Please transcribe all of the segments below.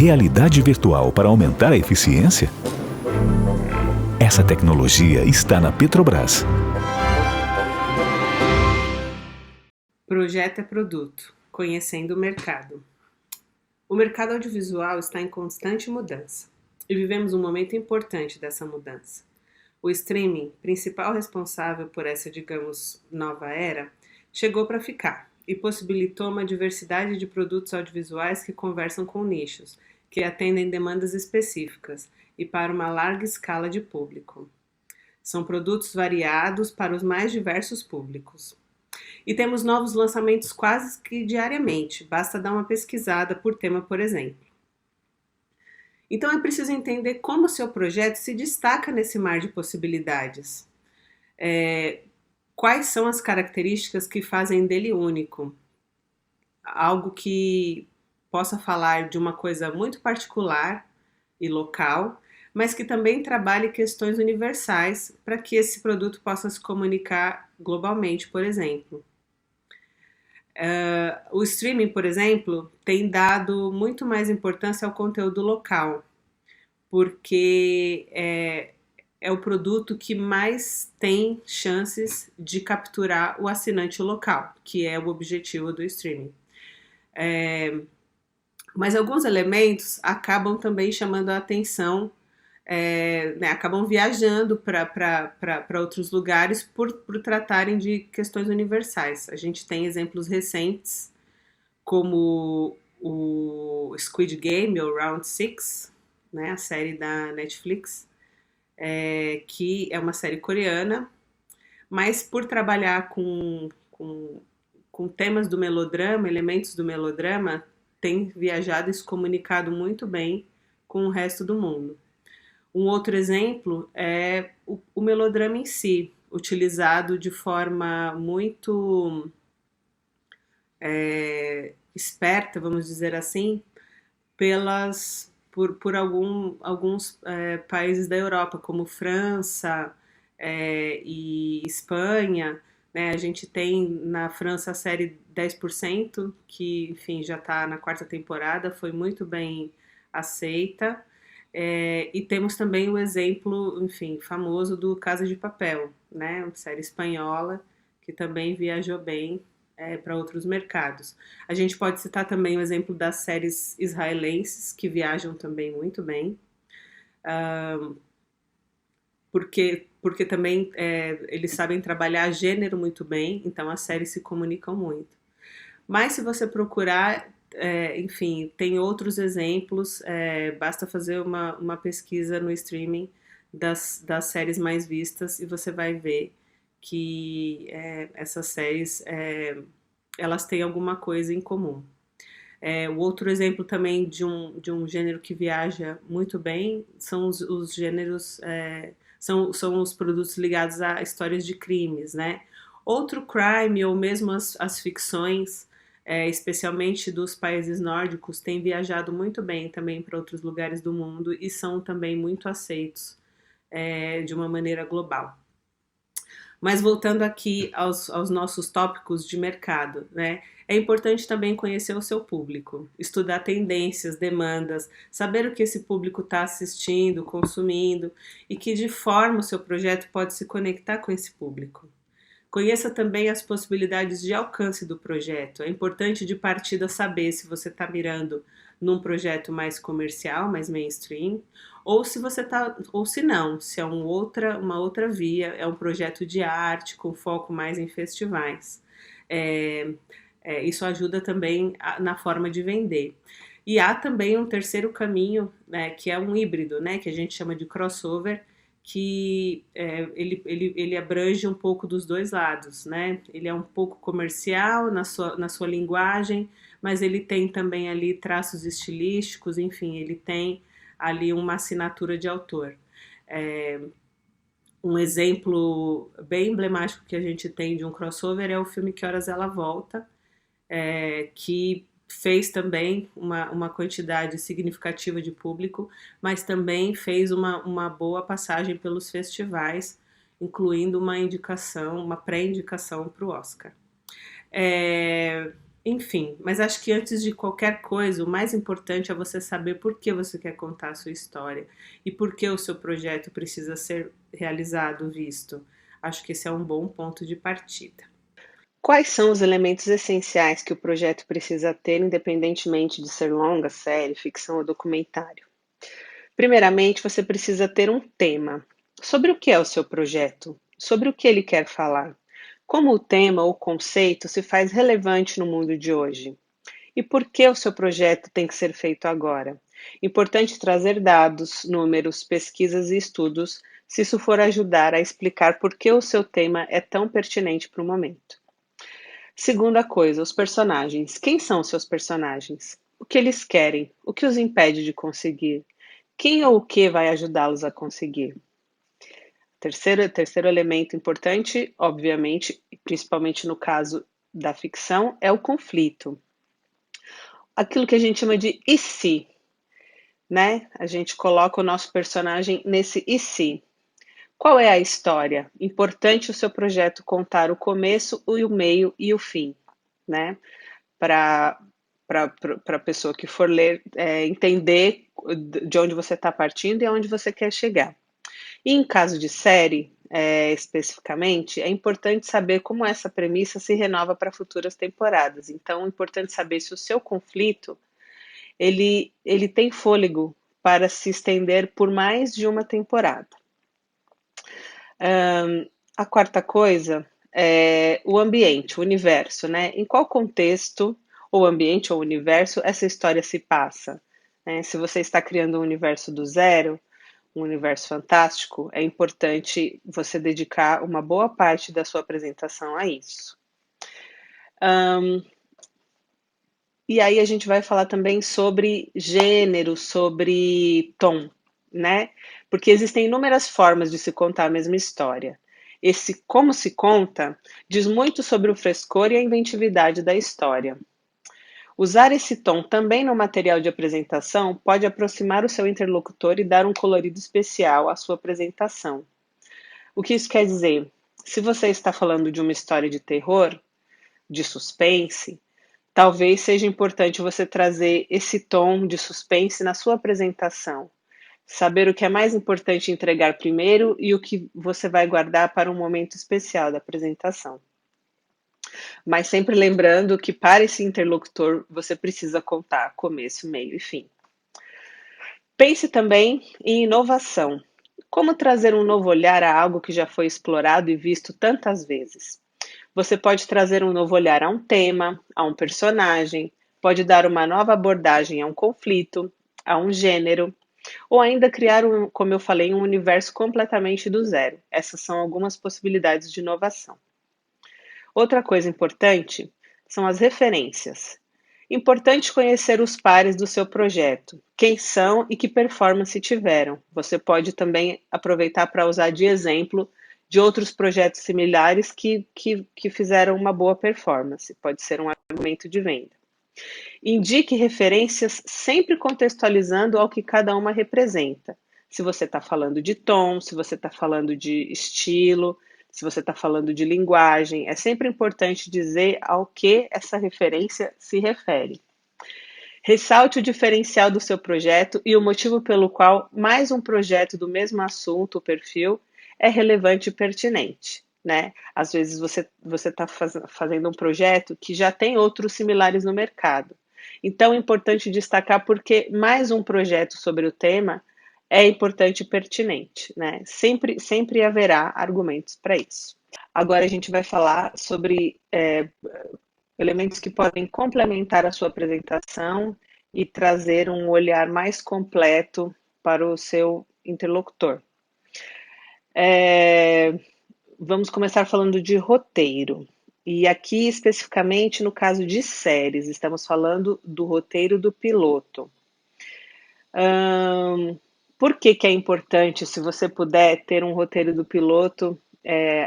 Realidade virtual para aumentar a eficiência? Essa tecnologia está na Petrobras. Projeto é produto, conhecendo o mercado. O mercado audiovisual está em constante mudança e vivemos um momento importante dessa mudança. O streaming, principal responsável por essa, digamos, nova era, chegou para ficar e possibilitou uma diversidade de produtos audiovisuais que conversam com nichos, que atendem demandas específicas e para uma larga escala de público. São produtos variados para os mais diversos públicos. E temos novos lançamentos quase que diariamente, basta dar uma pesquisada por tema, por exemplo. Então é preciso entender como o seu projeto se destaca nesse mar de possibilidades. Quais são as características que fazem dele único? Algo que possa falar de uma coisa muito particular e local, mas que também trabalhe questões universais para que esse produto possa se comunicar globalmente, por exemplo. O streaming, por exemplo, tem dado muito mais importância ao conteúdo local, porque é o produto que mais tem chances de capturar o assinante local, que é o objetivo do streaming. Mas alguns elementos acabam também chamando a atenção, acabam viajando para outros lugares por tratarem de questões universais. A gente tem exemplos recentes, como o Squid Game, ou Round 6, né, a série da Netflix, que é uma série coreana, mas por trabalhar com temas do melodrama, elementos do melodrama, tem viajado e se comunicado muito bem com o resto do mundo. Um outro exemplo é o melodrama em si, utilizado de forma muito esperta, vamos dizer assim, por alguns países da Europa, como França e Espanha, né? A gente tem na França a série 10%, que, enfim, já está na 4ª temporada, foi muito bem aceita. E temos também o exemplo, enfim, famoso do Casa de Papel, né? Uma série espanhola que também viajou bem para outros mercados. A gente pode citar também o exemplo das séries israelenses, que viajam também muito bem, porque também eles sabem trabalhar gênero muito bem, então as séries se comunicam muito. Mas se você procurar, enfim, tem outros exemplos, basta fazer uma pesquisa no streaming das séries mais vistas e você vai ver que essas séries elas têm alguma coisa em comum. O outro exemplo também de um gênero que viaja muito bem são os gêneros, são os produtos ligados a histórias de crimes, né? Outro crime, ou mesmo as ficções, especialmente dos países nórdicos, têm viajado muito bem também para outros lugares do mundo e são também muito aceitos de uma maneira global. Mas voltando aqui aos nossos tópicos de mercado, né? É importante também conhecer o seu público, estudar tendências, demandas, saber o que esse público está assistindo, consumindo e que de forma o seu projeto pode se conectar com esse público. Conheça também as possibilidades de alcance do projeto. É importante de partida saber se você está mirando num projeto mais comercial, mais mainstream, ou se você ou se não, se é uma outra via, é um projeto de arte com foco mais em festivais. Isso ajuda também na forma de vender. E há também um terceiro caminho, né, que é um híbrido, né, que a gente chama de crossover, que ele abrange um pouco dos dois lados, né? Ele é um pouco comercial na sua linguagem, mas ele tem também ali traços estilísticos, enfim, ele tem ali uma assinatura de autor. Um exemplo bem emblemático que a gente tem de um crossover é o filme Que Horas Ela Volta, que fez também uma quantidade significativa de público, mas também fez uma boa passagem pelos festivais, incluindo uma pré-indicação para o Oscar. Enfim, mas acho que antes de qualquer coisa, o mais importante é você saber por que você quer contar a sua história e por que o seu projeto precisa ser realizado, visto. Acho que esse é um bom ponto de partida. Quais são os elementos essenciais que o projeto precisa ter, independentemente de ser longa, série, ficção ou documentário? Primeiramente, você precisa ter um tema. Sobre o que é o seu projeto? Sobre o que ele quer falar? Como o tema ou conceito se faz relevante no mundo de hoje? E por que o seu projeto tem que ser feito agora? Importante trazer dados, números, pesquisas e estudos, se isso for ajudar a explicar por que o seu tema é tão pertinente para o momento. Segunda coisa, os personagens. Quem são os seus personagens? O que eles querem? O que os impede de conseguir? Quem ou o que vai ajudá-los a conseguir? Terceiro elemento importante, obviamente, principalmente no caso da ficção, é o conflito. Aquilo que a gente chama de e se, né? A gente coloca o nosso personagem nesse e se. Qual é a história? Importante o seu projeto contar o começo, o meio e o fim, né? Para a pessoa que for ler entender de onde você está partindo e aonde você quer chegar. E em caso de série, especificamente, é importante saber como essa premissa se renova para futuras temporadas. Então, é importante saber se o seu conflito ele tem fôlego para se estender por mais de uma temporada. A quarta coisa é o ambiente, o universo, né? Em qual contexto, ou ambiente ou universo, essa história se passa? Né? Se você está criando um universo do zero, um universo fantástico, é importante você dedicar uma boa parte da sua apresentação a isso. E aí a gente vai falar também sobre gênero, sobre tom, né? Porque existem inúmeras formas de se contar a mesma história. Esse como se conta diz muito sobre o frescor e a inventividade da história. Usar esse tom também no material de apresentação pode aproximar o seu interlocutor e dar um colorido especial à sua apresentação. O que isso quer dizer? Se você está falando de uma história de terror, de suspense, talvez seja importante você trazer esse tom de suspense na sua apresentação. Saber o que é mais importante entregar primeiro e o que você vai guardar para um momento especial da apresentação. Mas sempre lembrando que para esse interlocutor você precisa contar começo, meio e fim. Pense também em inovação. Como trazer um novo olhar a algo que já foi explorado e visto tantas vezes? Você pode trazer um novo olhar a um tema, a um personagem, pode dar uma nova abordagem a um conflito, a um gênero, ou ainda criar, como eu falei, um universo completamente do zero. Essas são algumas possibilidades de inovação. Outra coisa importante são as referências. Importante conhecer os pares do seu projeto, quem são e que performance tiveram. Você pode também aproveitar para usar de exemplo de outros projetos similares que fizeram uma boa performance. Pode ser um argumento de venda. Indique referências sempre contextualizando ao que cada uma representa. Se você está falando de tom, se você está falando de estilo, se você está falando de linguagem, é sempre importante dizer ao que essa referência se refere. Ressalte o diferencial do seu projeto e o motivo pelo qual mais um projeto do mesmo assunto, o perfil, é relevante e pertinente. Né? Às vezes você está fazendo um projeto que já tem outros similares no mercado. Então é importante destacar porque mais um projeto sobre o tema é importante e pertinente, né? Sempre haverá argumentos para isso. Agora a gente vai falar sobre elementos que podem complementar a sua apresentação e trazer um olhar mais completo para o seu interlocutor. Vamos começar falando de roteiro. E aqui, especificamente, no caso de séries, estamos falando do roteiro do piloto. Por que é importante, se você puder, ter um roteiro do piloto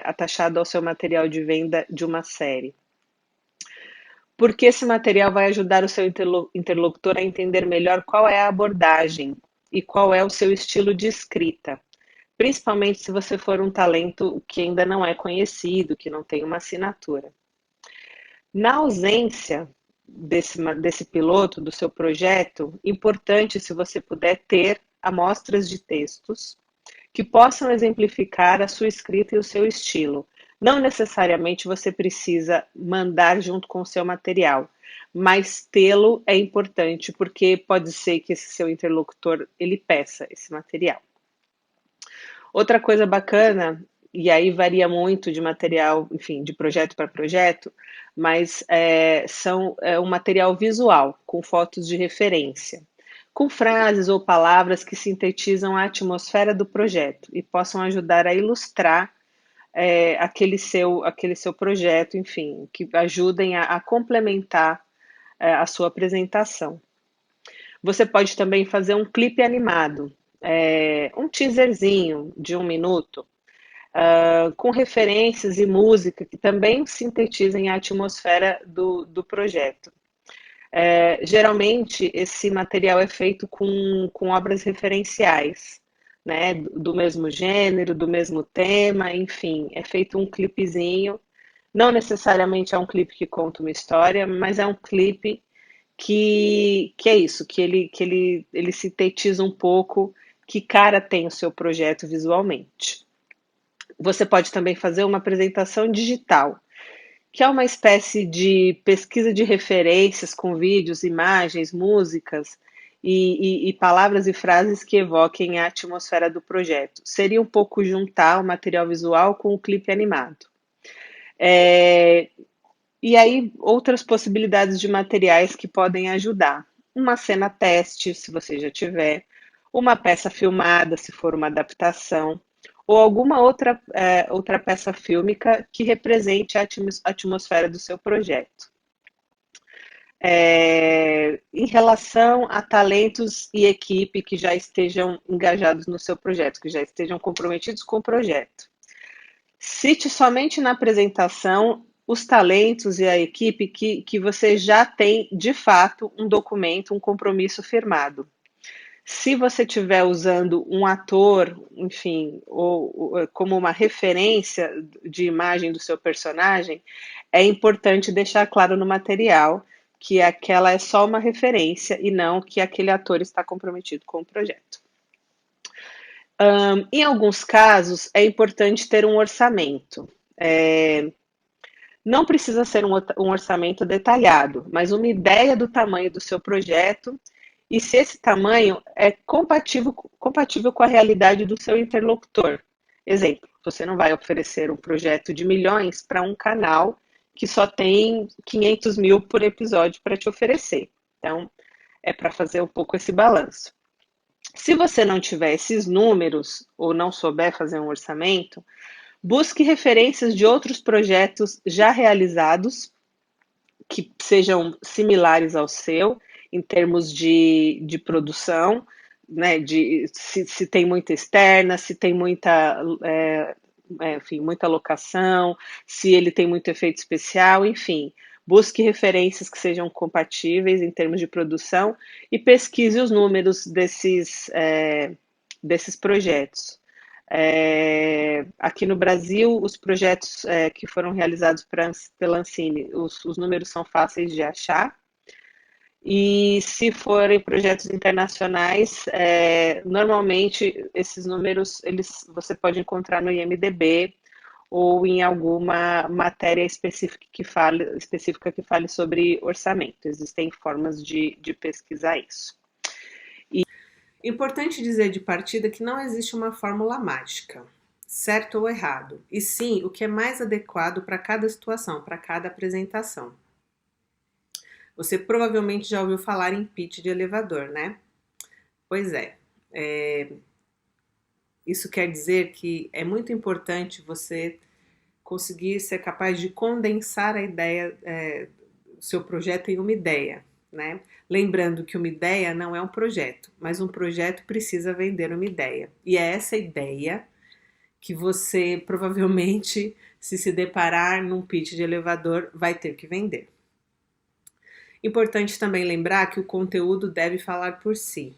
atachado ao seu material de venda de uma série? Porque esse material vai ajudar o seu interlocutor a entender melhor qual é a abordagem e qual é o seu estilo de escrita. Principalmente se você for um talento que ainda não é conhecido, que não tem uma assinatura. Na ausência desse piloto, do seu projeto, importante se você puder ter amostras de textos que possam exemplificar a sua escrita e o seu estilo. Não necessariamente você precisa mandar junto com o seu material, mas tê-lo é importante, porque pode ser que esse seu interlocutor ele peça esse material. Outra coisa bacana, e aí varia muito de material, enfim, de projeto para projeto, mas é um material visual, com fotos de referência, com frases ou palavras que sintetizam a atmosfera do projeto e possam ajudar a ilustrar aquele seu projeto, enfim, que ajudem a complementar a sua apresentação. Você pode também fazer um clipe animado, um teaserzinho de 1 minuto, com referências e música que também sintetizem a atmosfera do projeto. Geralmente, esse material é feito com obras referenciais, né, do mesmo gênero, do mesmo tema, enfim, é feito um clipezinho. Não necessariamente é um clipe que conta uma história, mas é um clipe que é isso, que ele sintetiza um pouco que cara tem o seu projeto visualmente. Você pode também fazer uma apresentação digital, que é uma espécie de pesquisa de referências com vídeos, imagens, músicas e palavras e frases que evoquem a atmosfera do projeto. Seria um pouco juntar o material visual com o clipe animado. E aí, outras possibilidades de materiais que podem ajudar. Uma cena teste, se você já tiver, uma peça filmada, se for uma adaptação, ou alguma outra peça fílmica que represente a atmosfera do seu projeto. Em relação a talentos e equipe que já estejam engajados no seu projeto, que já estejam comprometidos com o projeto. Cite somente na apresentação os talentos e a equipe que você já tem, de fato, um documento, um compromisso firmado. Se você estiver usando um ator, enfim, ou como uma referência de imagem do seu personagem, é importante deixar claro no material que aquela é só uma referência e não que aquele ator está comprometido com o projeto. Em alguns casos, é importante ter um orçamento. Não precisa ser um orçamento detalhado, mas uma ideia do tamanho do seu projeto e se esse tamanho é compatível com a realidade do seu interlocutor. Exemplo, você não vai oferecer um projeto de milhões para um canal que só tem 500 mil por episódio para te oferecer. Então, é para fazer um pouco esse balanço. Se você não tiver esses números ou não souber fazer um orçamento, busque referências de outros projetos já realizados que sejam similares ao seu, em termos de produção, né, se tem muita externa, se tem muita, enfim, muita locação, se ele tem muito efeito especial, enfim. Busque referências que sejam compatíveis em termos de produção e pesquise os números desses projetos. Aqui no Brasil, os projetos que foram realizados pela Ancine, os números são fáceis de achar. E se forem projetos internacionais, normalmente esses números você pode encontrar no IMDb ou em alguma matéria específica que fale sobre orçamento. Existem formas de pesquisar isso. Importante dizer de partida que não existe uma fórmula mágica, certo ou errado, e sim o que é mais adequado para cada situação, para cada apresentação. Você provavelmente já ouviu falar em pitch de elevador, né? Pois é. Isso quer dizer que é muito importante você conseguir ser capaz de condensar a ideia, o seu projeto em uma ideia, né? Lembrando que uma ideia não é um projeto, mas um projeto precisa vender uma ideia. E é essa ideia que você provavelmente, se deparar num pitch de elevador, vai ter que vender. Importante também lembrar que o conteúdo deve falar por si.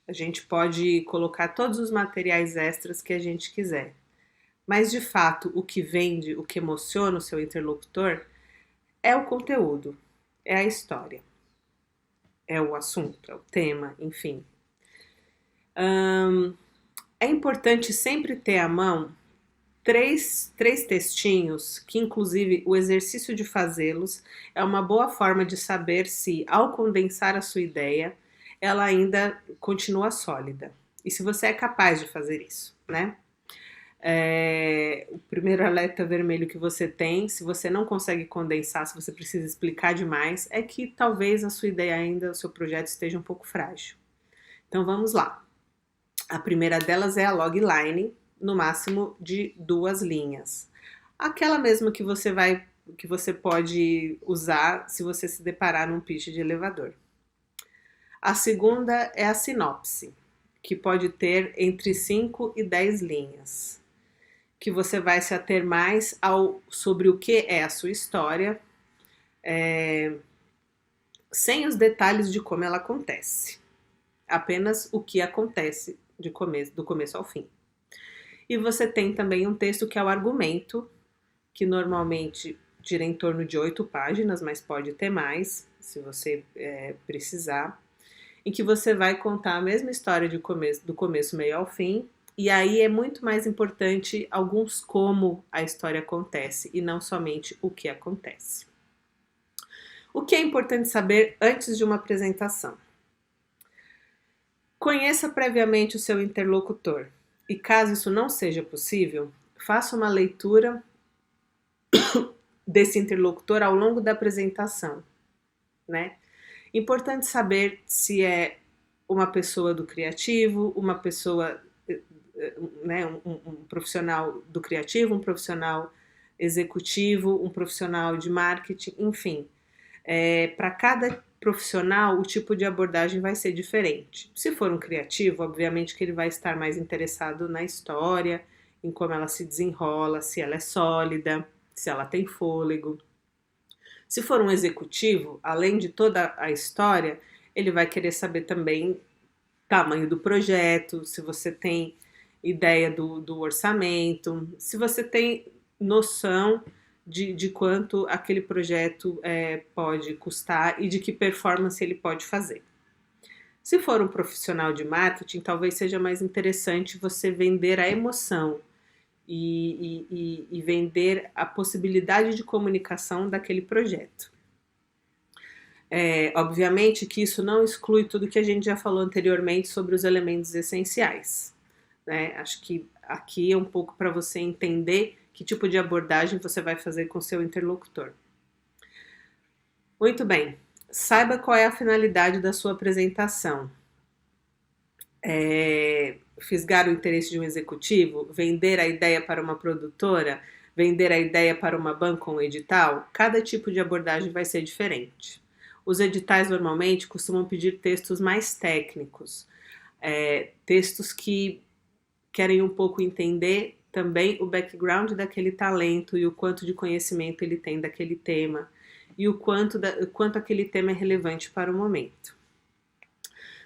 A gente pode colocar todos os materiais extras que a gente quiser. Mas, de fato, o que vende, o que emociona o seu interlocutor é o conteúdo. é a história, é o assunto, é o tema, enfim. É importante sempre ter à mão três textinhos, que inclusive o exercício de fazê-los é uma boa forma de saber se, ao condensar a sua ideia, ela ainda continua sólida. E se você é capaz de fazer isso, né? O primeiro alerta vermelho que você tem, se você não consegue condensar, se você precisa explicar demais, é que talvez a sua ideia ainda, o seu projeto esteja um pouco frágil. Então vamos lá. A primeira delas é a logline, no máximo de 2 linhas. Aquela mesma que você pode usar se você se deparar num pitch de elevador. A segunda é a sinopse, que pode ter entre 5 e 10 linhas, que você vai se ater mais sobre o que é a sua história, sem os detalhes de como ela acontece. Apenas o que acontece do começo ao fim. E você tem também um texto que é o argumento, que normalmente gira em torno de 8 páginas, mas pode ter mais, se você precisar, em que você vai contar a mesma história do começo, meio ao fim, e aí é muito mais importante alguns como a história acontece, e não somente o que acontece. O que é importante saber antes de uma apresentação? Conheça previamente o seu interlocutor e, caso isso não seja possível, faça uma leitura desse interlocutor ao longo da apresentação, né? Importante saber se é uma pessoa do criativo, uma pessoa, né, um profissional do criativo, um profissional executivo, um profissional de marketing, enfim. Para cada profissional, o tipo de abordagem vai ser diferente. Se for um criativo, obviamente que ele vai estar mais interessado na história, em como ela se desenrola, se ela é sólida, se ela tem fôlego. Se for um executivo, além de toda a história, ele vai querer saber também o tamanho do projeto, se você tem ideia do orçamento, se você tem noção de quanto aquele projeto pode custar e de que performance ele pode fazer. Se for um profissional de marketing, talvez seja mais interessante você vender a emoção e vender a possibilidade de comunicação daquele projeto. Obviamente que isso não exclui tudo que a gente já falou anteriormente sobre os elementos essenciais, né? Acho que aqui é um pouco para você entender que tipo de abordagem você vai fazer com seu interlocutor. Muito bem, saiba qual é a finalidade da sua apresentação. Fisgar o interesse de um executivo, vender a ideia para uma produtora, vender a ideia para uma banca ou um edital, cada tipo de abordagem vai ser diferente. Os editais normalmente costumam pedir textos mais técnicos, textos que querem um pouco entender também o background daquele talento e o quanto de conhecimento ele tem daquele tema e o quanto aquele tema é relevante para o momento.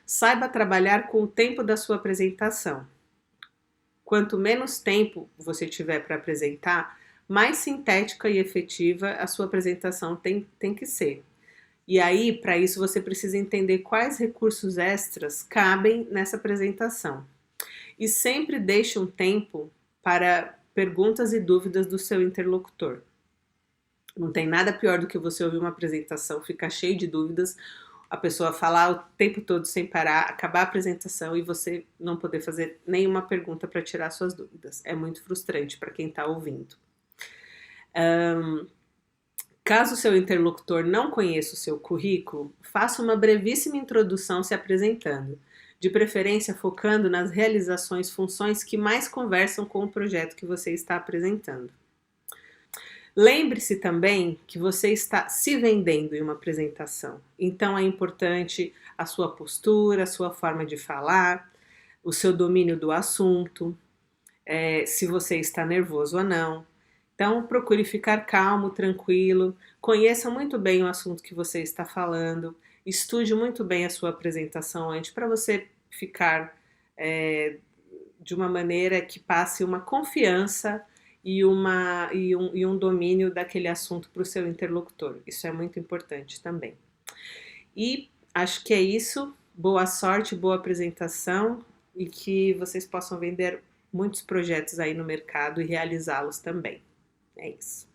Saiba trabalhar com o tempo da sua apresentação. Quanto menos tempo você tiver para apresentar, mais sintética e efetiva a sua apresentação tem que ser. E aí, para isso, você precisa entender quais recursos extras cabem nessa apresentação. E sempre deixe um tempo para perguntas e dúvidas do seu interlocutor. Não tem nada pior do que você ouvir uma apresentação, ficar cheio de dúvidas, a pessoa falar o tempo todo sem parar, acabar a apresentação e você não poder fazer nenhuma pergunta para tirar suas dúvidas. É muito frustrante para quem está ouvindo. Caso o seu interlocutor não conheça o seu currículo, faça uma brevíssima introdução se apresentando, de preferência focando nas realizações, funções que mais conversam com o projeto que você está apresentando. Lembre-se também que você está se vendendo em uma apresentação, então é importante a sua postura, a sua forma de falar, o seu domínio do assunto, se você está nervoso ou não. Então, procure ficar calmo, tranquilo, conheça muito bem o assunto que você está falando, estude muito bem a sua apresentação antes para você ficar de uma maneira que passe uma confiança e um domínio daquele assunto para o seu interlocutor. Isso é muito importante também. E acho que é isso. Boa sorte, boa apresentação e que vocês possam vender muitos projetos aí no mercado e realizá-los também. É isso.